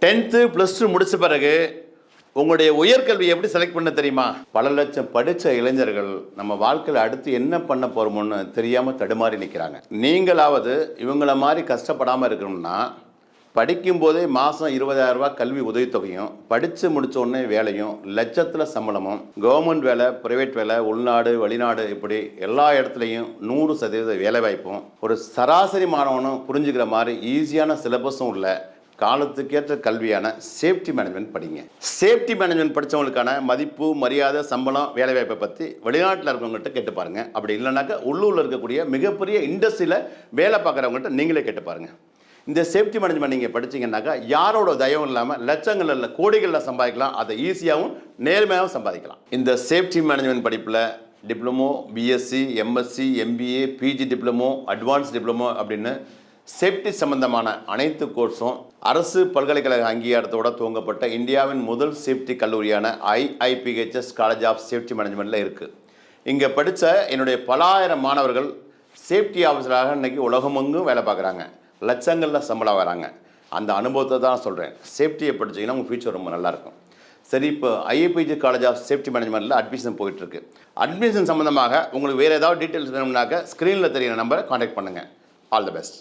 10th +2 முடிச்ச பிறகு உங்களுடைய உயர்கல்வி எப்படி செலக்ட் பண்ண தெரியுமா? பல லட்சம் படித்த இளைஞர்கள் நம்ம வாழ்க்கையில் அடுத்து என்ன பண்ண போகிறோமோன்னு தெரியாமல் தடுமாறி நிற்கிறாங்க. நீங்களாவது இவங்கள மாதிரி கஷ்டப்படாமல் இருக்கணும்னா படிக்கும்போதே மாதம் 20,000 ரூபா கல்வி உதவித்தொகையும், படித்து முடித்த உடனே வேலையும், லட்சத்தில் சம்பளமும், கவர்மெண்ட் வேலை, ப்ரைவேட் வேலை, உள்நாடு வெளிநாடு இப்படி எல்லா இடத்துலையும் 100% வேலைவாய்ப்பும், ஒரு சராசரி மாணவனும் புரிஞ்சுக்கிற மாதிரி ஈஸியான சிலபஸும் உள்ள காலத்துக்கேற்ற கல்வியான சேஃப்டி மேனேஜ்மெண்ட் படிங்க. சேஃப்டி மேனேஜ்மெண்ட் படித்தவங்களுக்கான மதிப்பு, மரியாதை, சம்பளம், வேலைவாய்ப்பை பற்றி வெளிநாட்டில் இருக்கவங்ககிட்ட கேட்டு பாருங்கள். அப்படி இல்லைனாக்கா உள்ளூரில் இருக்கக்கூடிய மிகப்பெரிய இண்டஸ்ட்ரியில் வேலை பார்க்குறவங்ககிட்ட நீங்களே கேட்டு பாருங்கள். இந்த சேஃப்டி மேனேஜ்மெண்ட் நீங்கள் படிச்சிங்கன்னாக்கா யாரோட தயவும் இல்லாமல் லட்சங்கள் இல்லை கோடிகளில் சம்பாதிக்கலாம். அதை ஈஸியாகவும் நேர்மையாகவும் சம்பாதிக்கலாம். இந்த சேஃப்டி மேனேஜ்மெண்ட் படிப்பில் diploma, BSc, MSc, MBA, PG diploma, advance diploma அப்படின்னு சேஃப்டி சம்பந்தமான அனைத்து கோர்ஸும் அரசு பல்கலைக்கழக அங்கீகாரத்தோடு துவங்கப்பட்ட இந்தியாவின் முதல் சேஃப்டி கல்லூரியான IIPHS காலேஜ் ஆஃப் சேஃப்டி மேனேஜ்மெண்ட்டில் இருக்குது. இங்கே படித்த என்னுடைய பல ஆயிரம் மாணவர்கள் சேஃப்டி ஆஃபீஸராக இன்றைக்கி உலகமெங்கும் வேலை பார்க்குறாங்க. லட்சங்களில் சம்பளம் வராங்க. அந்த அனுபவத்தை தான் சொல்கிறேன். சேஃப்டியை படிச்சிங்கன்னா உங்கள் ஃபியூச்சர் ரொம்ப நல்லாயிருக்கும். சரி, இப்போ IIPHS காலேஜ் ஆஃப் சேஃப்டி மேனேஜ்மெண்ட்டில் அட்மிஷன் போயிட்டுருக்கு. அட்மிஷன் சம்மந்தமாக உங்களுக்கு வேறு ஏதாவது டீட்டெயில்ஸ் வேணும்னாக்க ஸ்க்ரீனில் தெரியிற நம்பரை காண்டாக்ட் பண்ணுங்கள். All the best.